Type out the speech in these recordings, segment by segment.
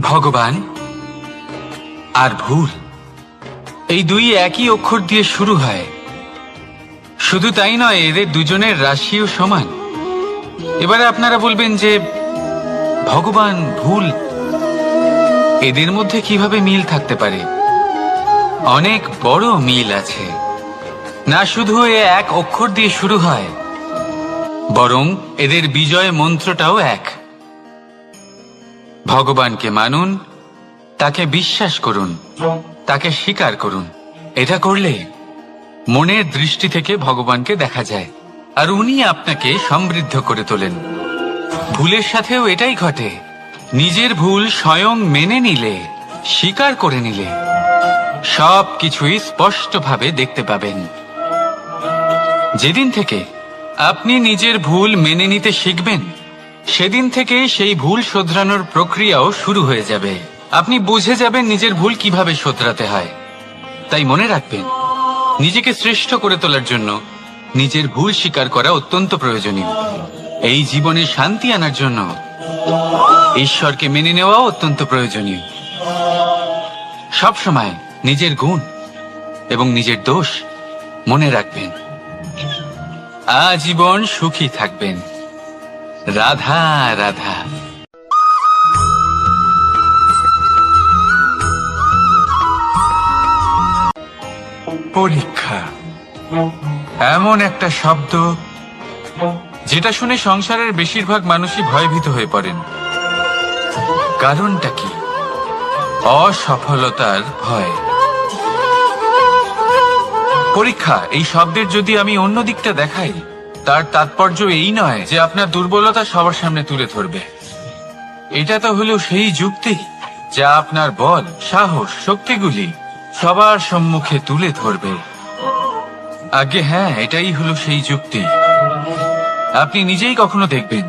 ভগবান আর ভুল, এই দুই একই অক্ষর দিয়ে শুরু হয়। শুধু তাই নয়, এদের দুজনের রাশিও সমান। এবারে আপনারা বলবেন যে ভগবান, ভুল, এদের মধ্যে কিভাবে মিল থাকতে পারে? অনেক বড় মিল আছে। না শুধু এ এক অক্ষর দিয়ে শুরু হয়, বরং এদের বিজয় মন্ত্রটাও এক। ভগবানকে মানুন, তাকে বিশ্বাস করুন, তাকে স্বীকার করুন। এটা করলে মনের দৃষ্টি থেকে ভগবানকে দেখা যায়, আর উনি আপনাকে সমৃদ্ধ করে তোলেন। ভুলের সাথেও এটাই ঘটে। নিজের ভুল স্বয়ং মেনে নিলে, স্বীকার করে নিলে, সব কিছুই স্পষ্টভাবে দেখতে পাবেন। যেদিন থেকে আপনি নিজের ভুল মেনে নিতে শিখবেন, সেদিন থেকে সেই ভুল শোধরানোর প্রক্রিয়াও শুরু হয়ে যাবে। আপনি বুঝে যাবেন নিজের ভুল কিভাবে শোধরাতে হয়। তাই মনে রাখবেন, নিজেকে শ্রেষ্ঠ করে তোলার জন্য নিজের ভুল স্বীকার করা অত্যন্ত প্রয়োজনীয়। এই জীবনে শান্তি আনার জন্য ঈশ্বরকে মেনে নেওয়াও অত্যন্ত প্রয়োজনীয়। সবসময় নিজের গুণ এবং নিজের দোষ মনে রাখবেন। আজীবন সুখী থাকবেন। রাধা রাধা। পরীক্ষা এমন একটা শব্দ যেটা শুনে সংসারের বেশিরভাগ মানুষই ভয়ভীত হয়ে পড়েন। কারণটা কি? অসফলতার ভয়। পরীক্ষা এই শব্দের যদি আমি অন্য দিকটা দেখাই, তার তাৎপর্য এই নয় যে আপনার দুর্বলতা সবার সামনে তুলে ধরবে। এটা তো হলো সেই যুক্তি যা আপনার বল, সাহস, শক্তিগুলি সবার সম্মুখে তুলে ধরবে। আগে হ্যাঁ, এটাই হলো সেই যুক্তি। আপনি নিজেই কখনো দেখবেন,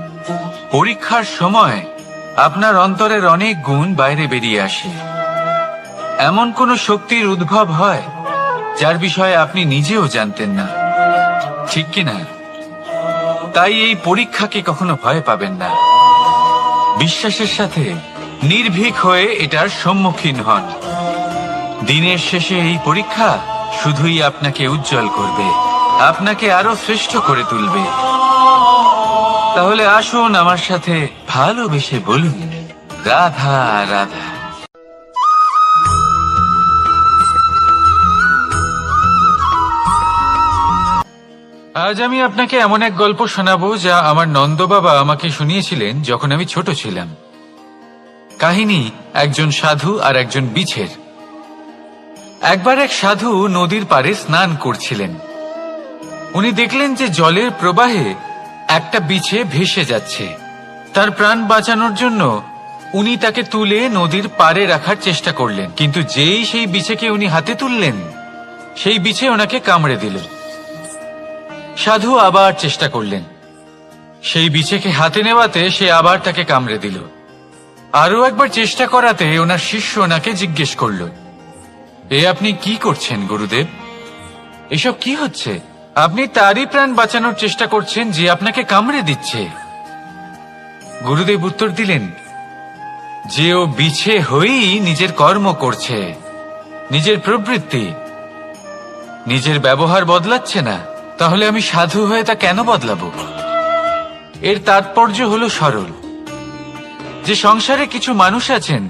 পরীক্ষার সময় আপনার অন্তরের অনেক গুণ বাইরে বেরিয়ে আসে। এমন কোন শক্তির উদ্ভব হয় যার বিষয়ে আপনি নিজেও জানতেন না, ঠিক কিনা? তাই এই পরীক্ষাকে কখনো ভয় পাবেন না। বিশ্বাসের সাথে নির্ভীক হয়ে এটার সম্মুখীন হন। দিনের শেষে এই পরীক্ষা শুধুই আপনাকে উজ্জ্বল করবে, আপনাকে আরো শ্রেষ্ঠ করে তুলবে। তাহলে আসুন আমার সাথে ভালোবেসে বলুন, রাধা রাধা। আজ আমি আপনাকে এমন এক গল্প শোনাবো যা আমার নন্দ বাবা আমাকে শুনিয়েছিলেন যখন আমি ছোট ছিলাম। কাহিনী একজন সাধু আর একজন বিছের। একবার এক সাধু নদীর পাড়ে স্নান করছিলেন। উনি দেখলেন যে জলের প্রবাহে একটা বিছে ভেসে যাচ্ছে। তার প্রাণ বাঁচানোর জন্য উনি তাকে তুলে নদীর পাড়ে রাখার চেষ্টা করলেন, কিন্তু যেই সেই বিছেকে উনি হাতে তুললেন, সেই বিছে ওনাকে কামড়ে দিল। সাধু আবার চেষ্টা করলেন, সেই বিছেকে হাতে নেওয়াতে সে আবার তাকে কামড়ে দিল। আরো একবার চেষ্টা করাতে ওনার শিষ্য ওনাকে জিজ্ঞেস করল, এ আপনি কি করছেন গুরুদেব? এসব কি হচ্ছে? আপনি তারই প্রাণ বাঁচানোর চেষ্টা করছেন যে আপনাকে কামড়ে দিচ্ছে। গুরুদেব উত্তর দিলেন যে ও বিছে হয়েই নিজের কর্ম করছে, নিজের প্রবৃত্তি, নিজের ব্যবহার বদলাচ্ছে না। তাহলে আমি সাধু হয়ে তা কেন বদলাবো? এর তাৎপর্য হলো সরল, যে সংসারে কিছু মানুষ আছেন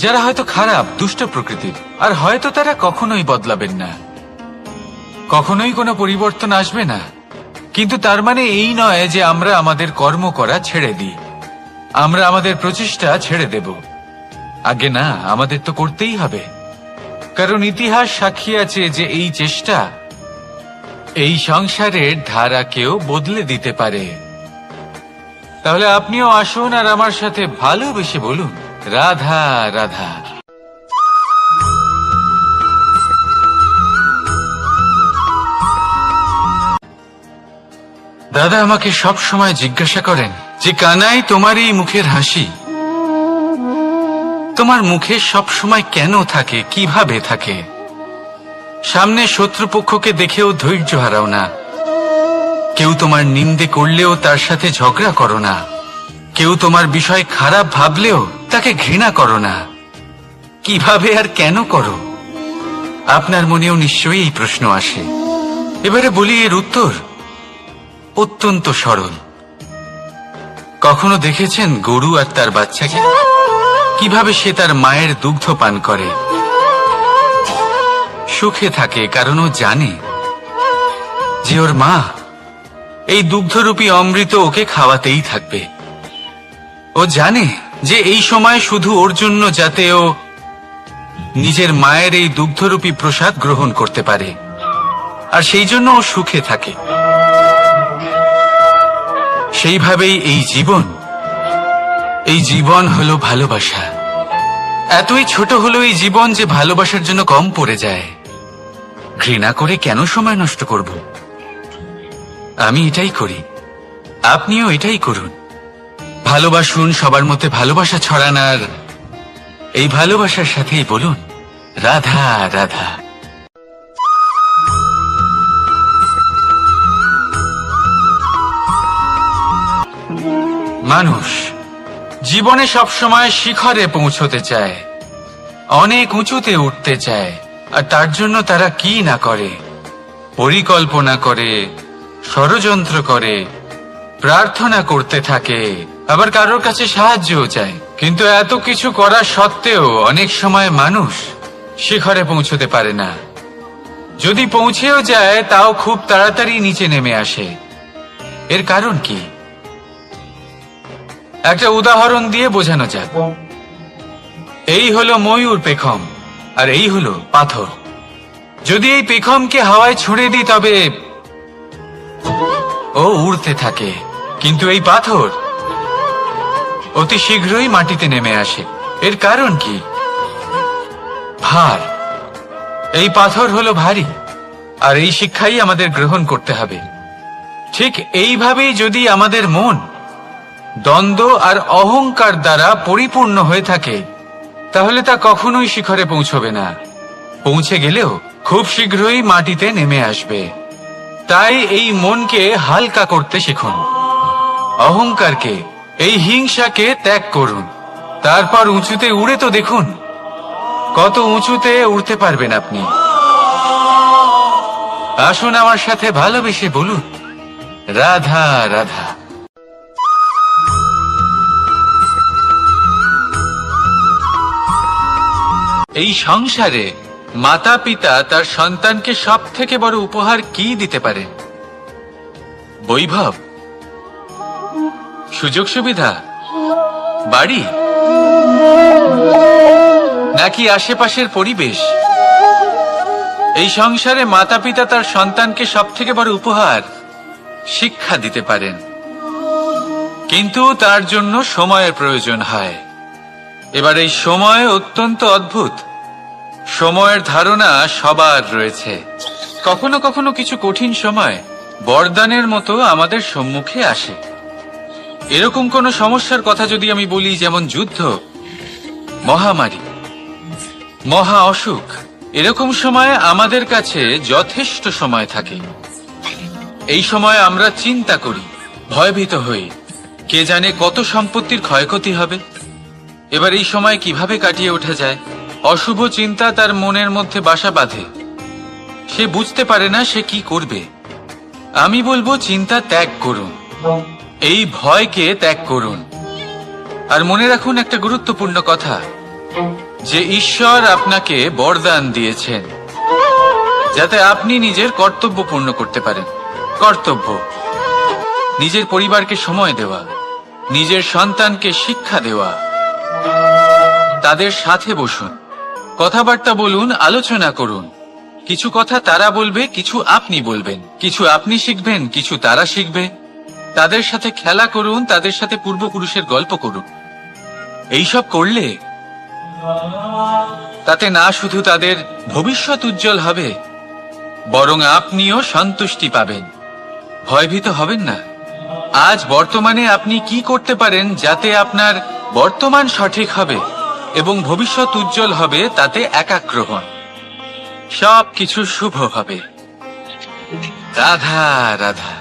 যারা হয়তো খারাপ, দুষ্ট প্রকৃতির, আর হয়তো তারা কখনোই বদলাবেন না, কখনোই কোনো পরিবর্তন আসবে না। কিন্তু তার মানে এই নয় যে আমরা আমাদের কর্ম করা ছেড়ে দিই, আমরা আমাদের প্রচেষ্টা ছেড়ে দেব। আগে না, আমাদের তো করতেই হবে, কারণ ইতিহাস সাক্ষী আছে যে এই চেষ্টা এই সংসারের ধারাকেও বদলে দিতে পারে। তাহলে আপনিও আসুন আর আমার সাথে ভালোবেসে বলুন, রাধা রাধা। দাদা আমাকে সব সময় জিজ্ঞাসা করেন যে কানাই, তোমার এই মুখের হাসি, তোমার মুখে সব সময় কেন থাকে, কিভাবে থাকে? সামনে শত্রুপক্ষকে দেখেও ধৈর্য হারাও না, কেউ তোমার নিন্দে করলেও তার সাথে ঝগড়া করো না, কেউ তোমার বিষয় খারাপ ভাবলেও তাকে ঘৃণা করো না। কিভাবে আর কেন করো? আপনার মনেও নিশ্চয়ই এই প্রশ্ন আসে। এবারে বলি, এর উত্তর অত্যন্ত সরল। কখনো দেখেছেন গরু আর তার বাচ্চাকে কিভাবে সে তার মায়ের দুগ্ধ পান করে? সুখে থাকে, কারণ ও জানে যে ওর মা এই দুগ্ধরূপী অমৃত ওকে খাওয়াতেই থাকবে। ও জানে যে এই সময় শুধু ওর জন্য, যাতে ও নিজের মায়ের এই দুগ্ধরূপী প্রসাদ গ্রহণ করতে পারে, আর সেই জন্য ও সুখে থাকে। সেইভাবেই এই জীবন হলো ভালোবাসা। এতই ছোট হলো এই জীবন যে ভালোবাসার জন্য কম পড়ে যায়। ঘৃণা করে কেন সময় নষ্ট করব? আমি এটাই করি, আপনিও এটাই করুন। ভালোবাসুন, সবার মধ্যে ভালোবাসা ছড়ান, আর এই ভালোবাসার সাথেই বলুন রাধা রাধা। মানুষ জীবনে সবসময় শিখরে পৌঁছতে চায়, অনেক উঁচুতে উঠতে চায়, আর তার জন্য তারা কি না করে, পরিকল্পনা করে, ষড়যন্ত্র করে, প্রার্থনা করতে থাকে, আবার কারোর কাছে সাহায্যও চায়। কিন্তু এত কিছু করা সত্ত্বেও অনেক সময় মানুষ শিখরে পৌঁছতে পারে না। যদি পৌঁছেও যায় তাও খুব তাড়াতাড়ি নিচে নেমে আসে। এর কারণ কি? একটা উদাহরণ দিয়ে বোঝানো যাক। এই হলো ময়ূর পেখম, আর এই হলো পাথর। যদি এই পেখমকে হাওয়ায় ছুঁড়ে দিই তবে ও উড়তে থাকে, কিন্তু এই পাথর অতি শীঘ্রই মাটিতে নেমে আসে। এর কারণ কি? ভার। এই পাথর হলো ভারী, আর এই শিক্ষাই আমাদের গ্রহণ করতে হবে। ঠিক এইভাবেই যদি আমাদের মন দ্বন্দ্ব আর অহংকার দ্বারা পরিপূর্ণ হয়ে থাকে, তাহলে তা কখনোই শিখরে পৌঁছবে না। পৌঁছে গেলেও খুব শীঘ্রই মাটিতে নেমে আসবে। তাই এই মনকে হালকা করতে শিখুন, অহংকারকে, এই হিংসাকে ত্যাগ করুন। তারপর উঁচুতে উড়ে তো দেখুন কত উঁচুতে উড়তে পারবেন আপনি। আসুন আমার সাথে ভালোবেসে বলুন রাধা রাধা। এই সংসারে মাতা পিতা তার সন্তানকে সব থেকে বড় উপহার কি দিতে পারে? বৈভব, সুযোগ সুবিধা, বাড়ি, নাকি আশেপাশের পরিবেশ? এই সংসারে মাতা পিতা তার সন্তানকে সব থেকে বড় উপহার শিক্ষা দিতে পারেন, কিন্তু তার জন্য সময়ের প্রয়োজন হয়। এবার এই সময় অত্যন্ত অদ্ভুত। সময়ের ধারণা সবার রয়েছে। কখনো কখনো কিছু কঠিন সময় বরদানের মতো আমাদের সম্মুখে আসে। এরকম কোন সমস্যার কথা যদি আমি বলি, যেমন যুদ্ধ, মহামারী, মহা অসুখ, এরকম সময় আমাদের কাছে যথেষ্ট সময় থাকে। এই সময় আমরা চিন্তা করি, ভয়ভীত হই, কে জানে কত সম্পত্তির ক্ষয়ক্ষতি হবে। এবার এই সময় কিভাবে কাটিয়ে ওঠা যায়? অশুভ চিন্তা তার মনের মধ্যে বাসা বাঁধে। সে বুঝতে পারে না সে কি করবে। আমি বলবো চিন্তা ত্যাগ করুন, এই ভয়কে ত্যাগ করুন। আর মনে রাখুন একটা গুরুত্বপূর্ণ কথা, যে ঈশ্বর আপনাকে বরদান দিয়েছেন যাতে আপনি নিজের কর্তব্য পূর্ণ করতে পারেন। কর্তব্য, নিজের পরিবারকে সময় দেওয়া, নিজের সন্তানকে শিক্ষা দেওয়া। তাদের সাথে বসুন, কথাবার্তা বলুন, আলোচনা করুন। কিছু কথা তারা বলবে, কিছু আপনি বলবেন, কিছু আপনি শিখবেন, কিছু তারা শিখবে। তাদের সাথে খেলা করুন, তাদের সাথে পূর্বপুরুষের গল্প করুন। এইসব করলে তাতে না শুধু তাদের ভবিষ্যৎ উজ্জ্বল হবে, বরং আপনিও সন্তুষ্টি পাবেন। ভয়ভীত হবেন না। আজ বর্তমানে আপনি কি করতে পারেন যাতে আপনার বর্তমান সঠিক হবে এবং ভবিষ্যৎ উজ্জ্বল হবে, তাতে একাগ্র হন। সবকিছু শুভ হবে। রাধা রাধা।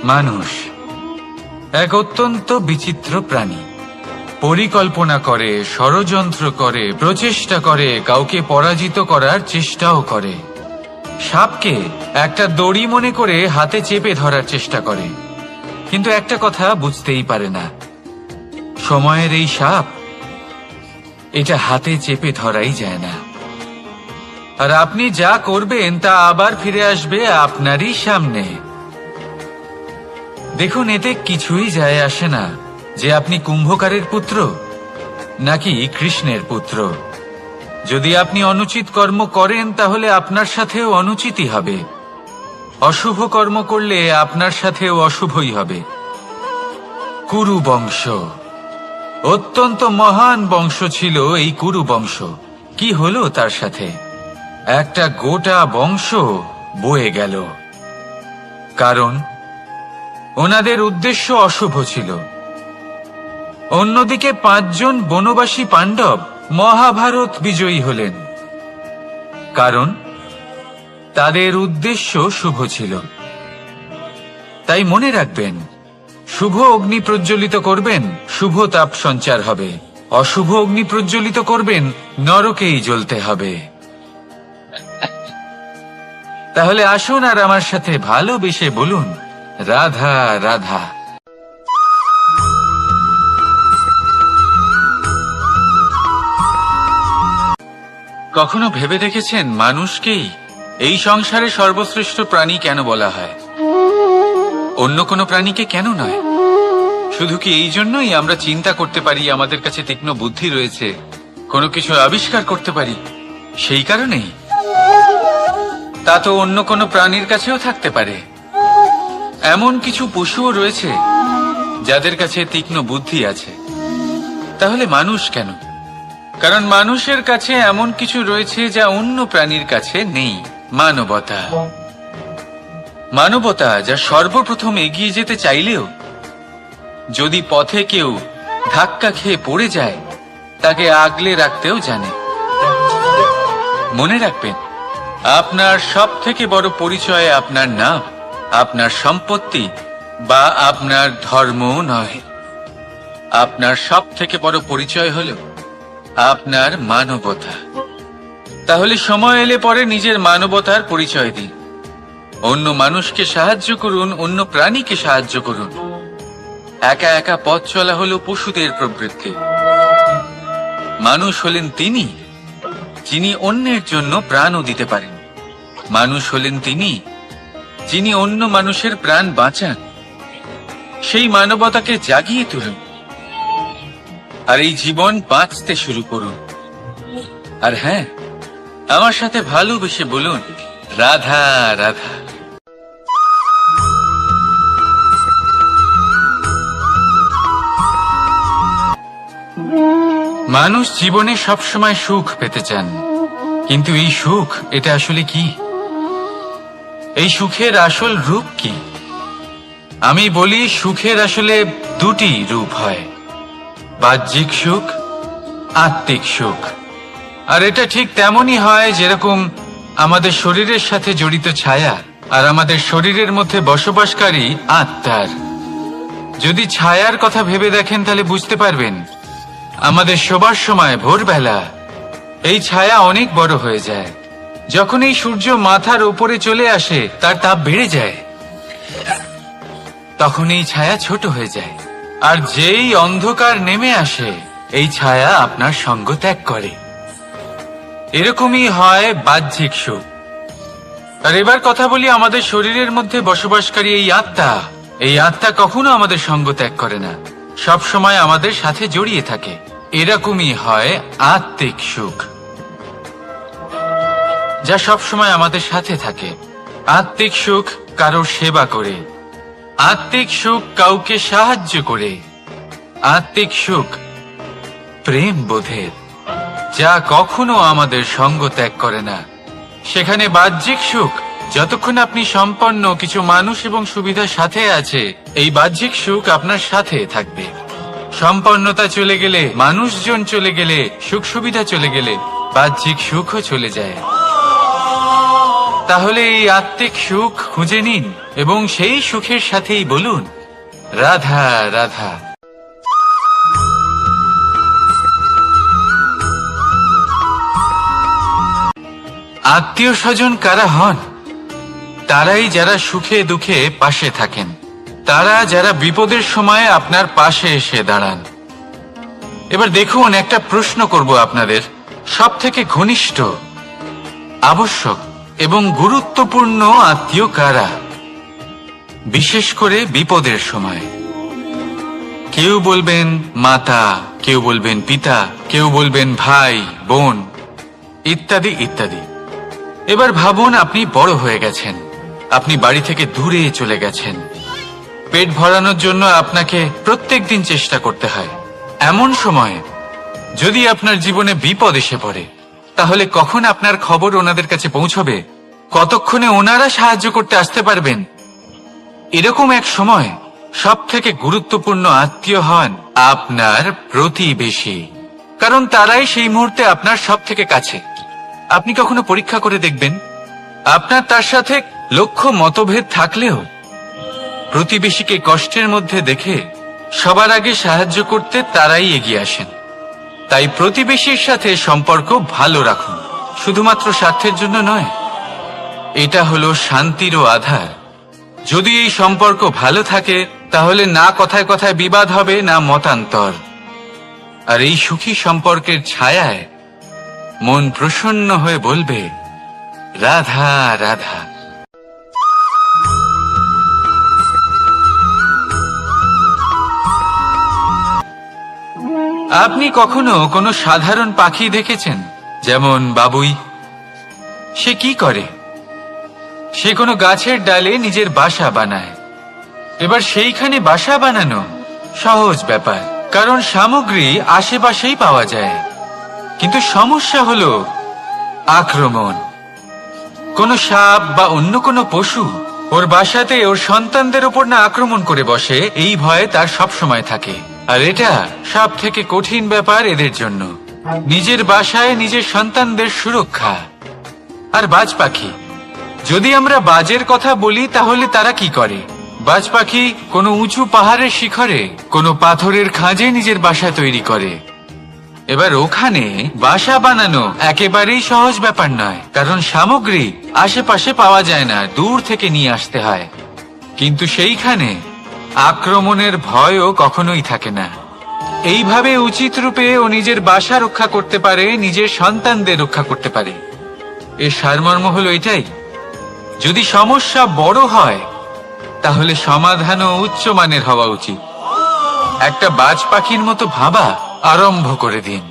মানুষ এক অত্যন্ত বিচিত্র প্রাণী। পরিকল্পনা করে, ষড়যন্ত্র করে, প্রচেষ্টা করে, কাউকে পরাজিত করার চেষ্টাও করে। সাপকে একটা দড়ি মনে করে হাতে চেপে ধরার চেষ্টা করে, কিন্তু একটা কথা বুঝতেই পারে না, সময়ের এই সাপ এটা হাতে চেপে ধরাই যায় না। আর আপনি যা করবেন তা আবার ফিরে আসবে আপনারই সামনে। দেখুন, এতে কিছুই যায় আসে না যে আপনি কুম্ভকারের পুত্র নাকি কৃষ্ণের পুত্র। যদি আপনি অনুচিত কর্ম করেন তাহলে আপনার সাথেও অনুচিতই হবে। অশুভ কর্ম করলে আপনার সাথেও অশুভই হবে। কুরু বংশ অত্যন্ত মহান বংশ ছিল। এই কুরু বংশ কি হলো তার সাথে? একটা গোটা বংশ বয়ে গেল, কারণ ওনাদের উদ্দেশ্য অশুভ ছিল। অন্যদিকে 5 জন বনবাসী পাণ্ডব মহাভারত বিজয়ী হলেন, কারণ তাদের উদ্দেশ্য শুভ ছিল। তাই মনে রাখবেন, শুভ অগ্নি প্রজ্বলিত করবেন, শুভ তাপ সঞ্চার হবে। অশুভ অগ্নি প্রজ্বলিত করবেন, নরকেই জ্বলতে হবে। তাহলে আসুন আর আমার সাথে ভালোবেসে বলুন, রাধা রাধা। কখনো ভেবে দেখেছেন মানুষকেই এই সংসারে সর্বশ্রেষ্ঠ প্রাণী কেন বলা হয়? অন্য কোনো প্রাণীকে কেন নয়? শুধু কি এই জন্যই আমরা চিন্তা করতে পারি, আমাদের কাছে তীক্ষ্ণ বুদ্ধি রয়েছে, কোনো কিছু আবিষ্কার করতে পারি, সেই কারণেই? তা তো অন্য কোনো প্রাণীর কাছেও থাকতে পারে। এমন কিছু পশুও রয়েছে যাদের কাছে তীক্ষ্ণ বুদ্ধি আছে। তাহলে মানুষ কেন? কারণ মানুষের কাছে এমন কিছু রয়েছে যা অন্য প্রাণীর কাছে নেই। মানবতা। মানবতা যা সর্বপ্রথম এগিয়ে যেতে চাইলেও যদি পথে কেউ ধাক্কা খেয়ে পড়ে যায়, তাকে আগলে রাখতেও জানে। মনে রাখবেন, আপনার সব থেকে বড় পরিচয় আপনার নাম, আপনার সম্পত্তি বা আপনার ধর্ম নয়। আপনার সব থেকে বড় পরিচয় হল আপনার মানবতা। তাহলে সময় এলে পরে নিজের মানবতার পরিচয় দিন। অন্য মানুষকে সাহায্য করুন, অন্য প্রাণীকে সাহায্য করুন। একা একা পথ চলা হলো পশুদের প্রবৃত্তি। মানুষ হলেন তিনি যিনি অন্যের জন্য প্রাণও দিতে পারেন। মানুষ হলেন তিনি যিনি অন্য মানুষের প্রাণ বাঁচান। সেই মানবতাকে জাগিয়ে তুলুন আর এই জীবন বাঁচতে শুরু করুন। আর হ্যাঁ, আমার সাথে ভালোবেসে বলুন, রাধা রাধা। মানুষ জীবনে সবসময় সুখ পেতে চান, কিন্তু এই সুখ এটা আসলে কি? এই সুখের আসল রূপ কি? আমি বলি, সুখের আসলে 2টি রূপ হয়, বাহ্যিক সুখ, আত্মিক সুখ। আর এটা ঠিক তেমনই হয় যেরকম আমাদের শরীরের সাথে জড়িত ছায়া আর আমাদের শরীরের মধ্যে বসবাসকারী আত্মার। যদি ছায়ার কথা ভেবে দেখেন তাহলে বুঝতে পারবেন, আমাদের শোবার সময় ভোরবেলা এই ছায়া অনেক বড় হয়ে যায়। যখন এই সূর্য মাথার উপরে চলে আসে, তার তাপ বেড়ে যায়, তখন এই ছায়া ছোট হয়ে যায়। আর যেই অন্ধকার নেমে আসে, এই ছায়া আপনার সঙ্গ ত্যাগ করে। এরকমই হয় বাহ্যিক সুখ। আর এবার কথা বলি আমাদের শরীরের মধ্যে বসবাসকারী এই আত্মা। এই আত্মা কখনো আমাদের সঙ্গ ত্যাগ করে না, সব সময় আমাদের সাথে জড়িয়ে থাকে। এরকমই হয় আত্মিক সুখ, যা সব সময় আমাদের সাথে থাকে। আত্মিক সুখ কারোর সেবা করে, আত্মিক সুখ কাউকে সাহায্য করে, আত্মিক সুখ প্রেম বোধের, যা কখনো আমাদের সঙ্গ ত্যাগ করে না। সেখানে বাহ্যিক সুখ, যতক্ষণ আপনি সম্পন্ন, কিছু মানুষ এবং সুবিধার সাথে আছে, এই বাহ্যিক সুখ আপনার সাথে থাকবে। সম্পন্নতা চলে গেলে, মানুষজন চলে গেলে, সুখ সুবিধা চলে গেলে, বাহ্যিক সুখও চলে যায়। তাহলে এই আত্মিক সুখ খুঁজে নিন এবং সেই সুখের সাথেই বলুন, রাধা রাধা। আত্মীয় স্বজন কারা হন? তারাই যারা সুখে দুঃখে পাশে থাকেন, তারা যারা বিপদের সময় আপনার পাশে এসে দাঁড়ান। এবার দেখুন, একটা প্রশ্ন করব আপনাদের, সব থেকে ঘনিষ্ঠ, আবশ্যক এবং গুরুত্বপূর্ণ আত্মীয় কারা, বিশেষ করে বিপদের সময়? কেউ বলবেন মাতা, কেউ বলবেন পিতা, কেউ বলবেন ভাই বোন, ইত্যাদি ইত্যাদি। এবার ভাবুন, আপনি বড় হয়ে গেছেন, আপনি বাড়ি থেকে দূরে চলে গেছেন, পেট ভরানোর জন্য আপনাকে প্রত্যেকদিন চেষ্টা করতে হয়। এমন সময় যদি আপনার জীবনে বিপদ এসে পড়ে, তাহলে কখন আপনার খবর ওনাদের কাছে পৌঁছবে? কতক্ষণে ওনারা সাহায্য করতে আসতে পারবেন? এরকম এক সময় সব থেকে গুরুত্বপূর্ণ আত্মীয় হন আপনার প্রতিবেশী, কারণ তারাই সেই মুহূর্তে আপনার সব থেকে কাছে। আপনি কখনো পরীক্ষা করে দেখবেন, আপনার তার সাথে লক্ষ্য মতভেদ থাকলেও প্রতিবেশীকে কষ্টের মধ্যে দেখে সবার আগে সাহায্য করতে তারাই এগিয়ে আসেন। তাই প্রতিবেশীর সাথে সম্পর্ক ভালো রাখুন, শুধুমাত্র স্বার্থের জন্য নয়। এটা হলো শান্তিরও আধার। যদি এই সম্পর্ক ভালো থাকে, তাহলে না কথায় কথায় বিবাদ হবে, না মতান্তর। আর এই সুখী সম্পর্কের ছায়ায় মন প্রসন্ন হয়ে বলবে, রাধা রাধা। আপনি কখনো কোনো সাধারণ পাখি দেখেছেন? যেমন বাবুই। সে কি করে? সে কোনো গাছের ডালে নিজের বাসা বানায়। এবার সেইখানে বাসা বানানো সহজ ব্যাপার, কারণ সামগ্রী আশেপাশেই পাওয়া যায়। কিন্তু সমস্যা হলো আক্রমণ। কোনো সাপ বা অন্য কোনো পশু ওর বাসাতে ওর সন্তানদের উপর না আক্রমণ করে বসে, এই ভয়ে তার সব সময় থাকে। আর এটা সব থেকে কঠিন ব্যাপার এদের জন্য, নিজের বাসায় নিজের সন্তানদের সুরক্ষা। আর বাজ পাখি, যদি আমরা বাজের কথা বলি, তাহলে তারা কি করে? বাজ পাখি কোনো উঁচু পাহাড়ের শিখরে, কোনো পাথরের খাঁজে নিজের বাসা তৈরি করে। এবার ওখানে বাসা বানানো একেবারেই সহজ ব্যাপার নয়, কারণ সামগ্রী আশেপাশে পাওয়া যায় না, দূর থেকে নিয়ে আসতে হয়। কিন্তু সেইখানে আক্রমণের ভয়ও কখনোই থাকে না। এইভাবে উচিত রূপে ও নিজের বাসা রক্ষা করতে পারে, নিজের সন্তানদের রক্ষা করতে পারে। এর সারমর্ম হলো এটাই, যদি সমস্যা বড় হয়, তাহলে সমাধানও উচ্চমানের হওয়া উচিত। একটা বাজ পাখির মতো ভাবা আরম্ভ করে দিন।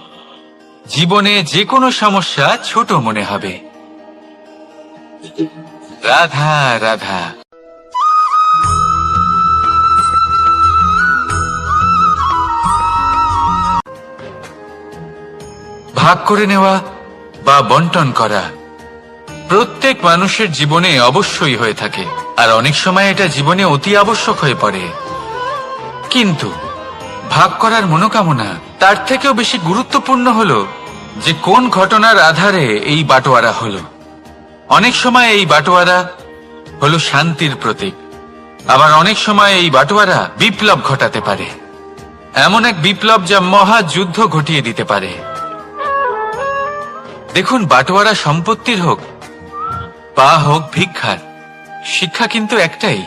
জীবনে যে কোনো সমস্যা ছোট মনে হবে। রাধা রাধা। ভাগ করে নেওয়া বা বন্টন করা প্রত্যেক মানুষের জীবনে অবশ্যই হয়ে থাকে, আর অনেক সময় এটা জীবনে অতি আবশ্যক হয়ে পড়ে। কিন্তু ভাগ করার মনোকামনা তার থেকেও বেশি গুরুত্বপূর্ণ হলো যে কোন ঘটনার আধারে এই বাটোয়ারা হলো। অনেক সময় এই বাটোয়ারা হলো শান্তির প্রতীক, আবার অনেক সময় এই বাটোয়ারা বিপ্লব ঘটাতে পারে, এমন এক বিপ্লব যা মহাযুদ্ধ ঘটিয়ে দিতে পারে। দেখুন, বাটোয়ারা সম্পত্তির হোক বা হোক ভিক্ষার, শিক্ষা কিন্তু একটাই।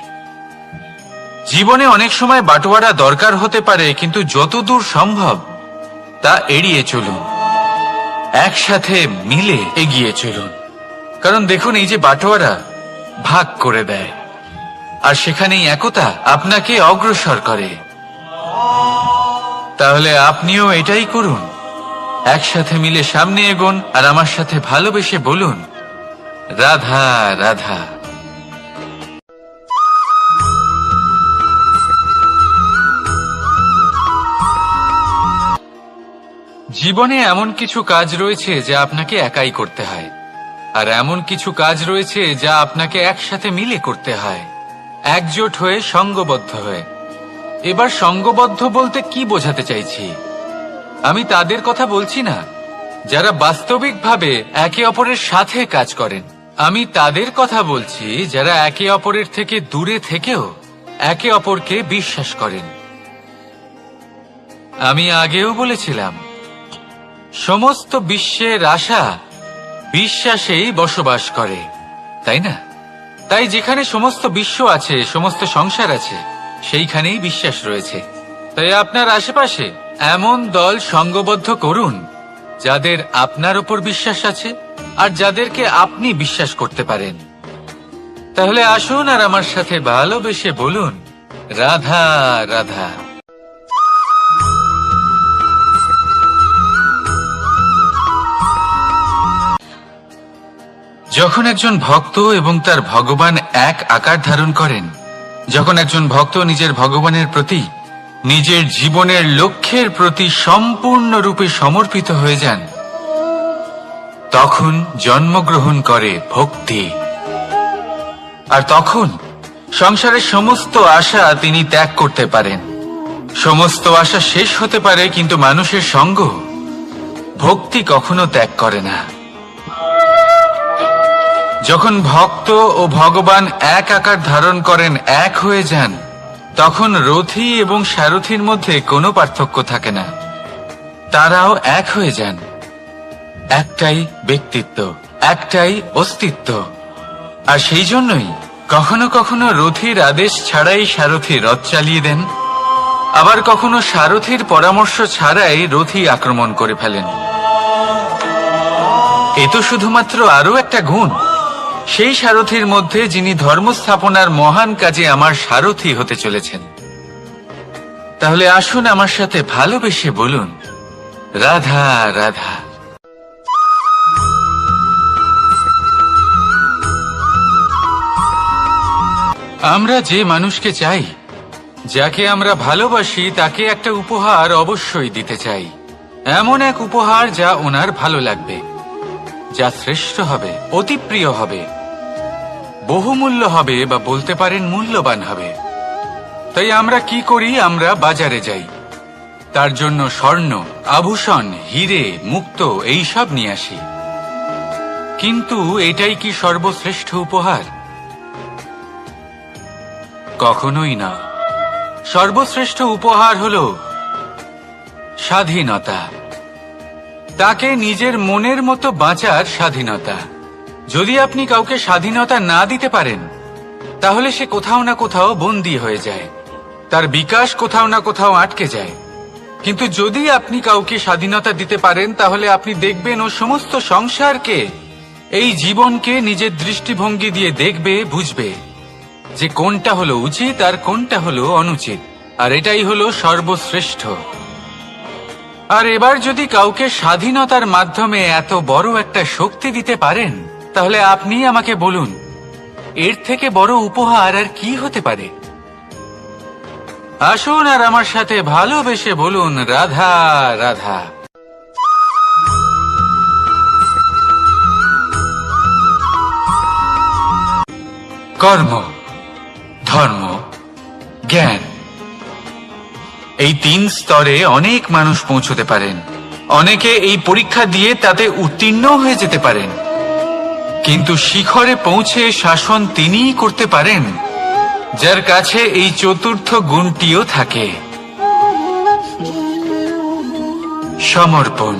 জীবনে অনেক সময় বাটোয়ারা দরকার হতে পারে, কিন্তু যতদূর সম্ভব তা এড়িয়ে চলুন, একসাথে মিলে এগিয়ে চলুন। কারণ দেখুন, এই যে বাটোয়ারা ভাগ করে দেয়, আর সেখানেই একতা আপনাকে অগ্রসর করে। তাহলে আপনিও এটাই করুন, একসাথে মিলে সামনে এগোন, আর আমার সাথে ভালোবেসে বলুন, রাধা রাধা। জীবনে এমন কিছু কাজ রয়েছে যা আপনাকে একাই করতে হয়, আর এমন কিছু কাজ রয়েছে যা আপনাকে একসাথে মিলে করতে হয়, একজোট হয়ে, সঙ্গবদ্ধ হয়ে। এবার সঙ্গবদ্ধ বলতে কি বোঝাতে চাইছি? আমি তাদের কথা বলছি না যারা বাস্তবিকভাবে একে অপরের সাথে কাজ করেন, আমি তাদের কথা বলছি যারা একে অপরের থেকে দূরে থেকেও একে অপরকে বিশ্বাস করেন। আমি আগেও বলেছিলাম, সমস্ত বিশ্বের আশা বিশ্বাসেই বসবাস করে, তাই না? তাই যেখানে সমস্ত বিশ্ব আছে, সমস্ত সংসার আছে, সেইখানেই বিশ্বাস রয়েছে। তাই আপনার আশেপাশে এমন দল সঙ্গবদ্ধ করুন যাদের আপনার উপর বিশ্বাস আছে আর যাদেরকে আপনি বিশ্বাস করতে পারেন। তাহলে আসুন আর আমার সাথে ভালোবেসে বলুন, রাধা রাধা। যখন একজন ভক্ত এবং তার ভগবান এক আকার ধারণ করেন, যখন একজন ভক্ত নিজের ভগবানের প্রতি, নিজের জীবনের লক্ষ্যের প্রতি সম্পূর্ণরূপে সমর্পিত হয়ে যান, তখন জন্মগ্রহণ করে ভক্তি। আর তখন সংসারের সমস্ত আশা তিনি ত্যাগ করতে পারেন। সমস্ত আশা শেষ হতে পারে, কিন্তু মানুষের সঙ্গ ভক্তি কখনো ত্যাগ করে না। যখন ভক্ত ও ভগবান এক আকার ধারণ করেন, এক হয়ে যান, তখন রথী এবং সারথীর মধ্যে কোনো পার্থক্য থাকে না। তারাও এক হয়ে যান। একটাই ব্যক্তিত্ব, একটাই অস্তিত্ব। আর সেই জন্যই কখনো কখনো রথীর আদেশ ছাড়াই সারথী রথ চালিয়ে দেন, আবার কখনো সারথীর পরামর্শ ছাড়াই রথী আক্রমণ করে ফেলেন। এ তো শুধুমাত্র আরও একটা গুণ সেই সারথীর মধ্যে, যিনি ধর্ম স্থাপনার মহান কাজে আমার সারথী হতে চলেছেন। তাহলে আসুন আমার সাথে ভালোবেসে বলুন, রাধা রাধা। আমরা যে মানুষকে চাই, যাকে আমরা ভালোবাসি, তাকে একটা উপহার অবশ্যই দিতে চাই। এমন এক উপহার যা ওনার ভালো লাগবে, যা শ্রেষ্ঠ হবে, অতি প্রিয় হবে, বহুমূল্য হবে, বা বলতে পারেন মূল্যবান হবে। তাই আমরা কি করি? আমরা বাজারে যাই, তার জন্য স্বর্ণ, আভূষণ, হিরে, মুক্তো এইসব নিয়ে আসি। কিন্তু এটাই কি সর্বশ্রেষ্ঠ উপহার? কখনোই না। সর্বশ্রেষ্ঠ উপহার হলো স্বাধীনতা, তাকে নিজের মনের মতো বাঁচার স্বাধীনতা। যদি আপনি কাউকে স্বাধীনতা না দিতে পারেন, তাহলে সে কোথাও না কোথাও বন্দী হয়ে যায়, তার বিকাশ কোথাও না কোথাও আটকে যায়। কিন্তু যদি আপনি কাউকে স্বাধীনতা দিতে পারেন, তাহলে আপনি দেখবেন ও সমস্ত সংসারকে, এই জীবনকে নিজের দৃষ্টিভঙ্গি দিয়ে দেখবে, বুঝবে যে কোনটা হলো উচিত আর কোনটা হলো অনুচিত। আর এটাই হলো সর্বশ্রেষ্ঠ। আর এবার যদি কাউকে স্বাধীনতার মাধ্যমে এত বড় একটা শক্তি দিতে পারেন, তাহলে আপনি আমাকে বলুন, এর থেকে বড় উপহার আর কি হতে পারে? আসুন আর আমার সাথে ভালোবেসে বলুন, রাধা রাধা। কর্ম, ধর্ম, জ্ঞান, এই 3 স্তরে অনেক মানুষ পৌঁছতে পারেন। অনেকে এই পরীক্ষা দিয়ে তাতে উত্তীর্ণ হয়ে যেতে পারেন, কিন্তু শিখরে পৌঁছে শাসন তিনিই করতে পারেন যার কাছে এই চতুর্থ গুণটিও থাকে, সমর্পণ।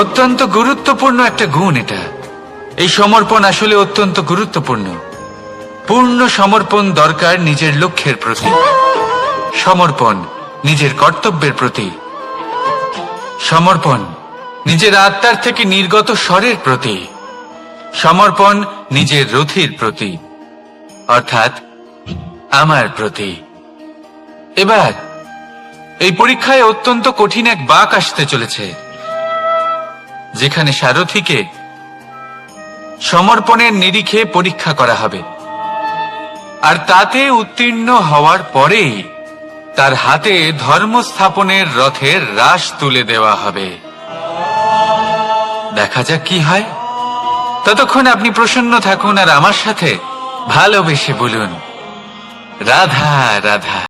অত্যন্ত গুরুত্বপূর্ণ একটা গুণ এটা। এই সমর্পণ আসলে অত্যন্ত গুরুত্বপূর্ণ। পূর্ণ সমর্পণ দরকার নিজের লক্ষ্যের প্রতি, সমর্পণ নিজের কর্তব্যের প্রতি, সমর্পণ নিজের আত্মার থেকে নির্গত স্বরের প্রতি, সমর্পণ নিজের রথীর প্রতি, অর্থাৎ আমার প্রতি। এবার এই পরীক্ষায় অত্যন্ত কঠিন এক বাঁক আসতে চলেছে, যেখানে সারথীকে সমর্পণের নিরিখে পরীক্ষা করা হবে। আর তাতে উত্তীর্ণ হওয়ার পরেই তার হাতে ধর্ম স্থাপনের রথের রাশ তুলে দেওয়া হবে। দেখা যাক কি হয়। ততক্ষণ আপনি প্রসন্ন থাকুন আর আমার সাথে ভালোবেসে বলুন, রাধা রাধা।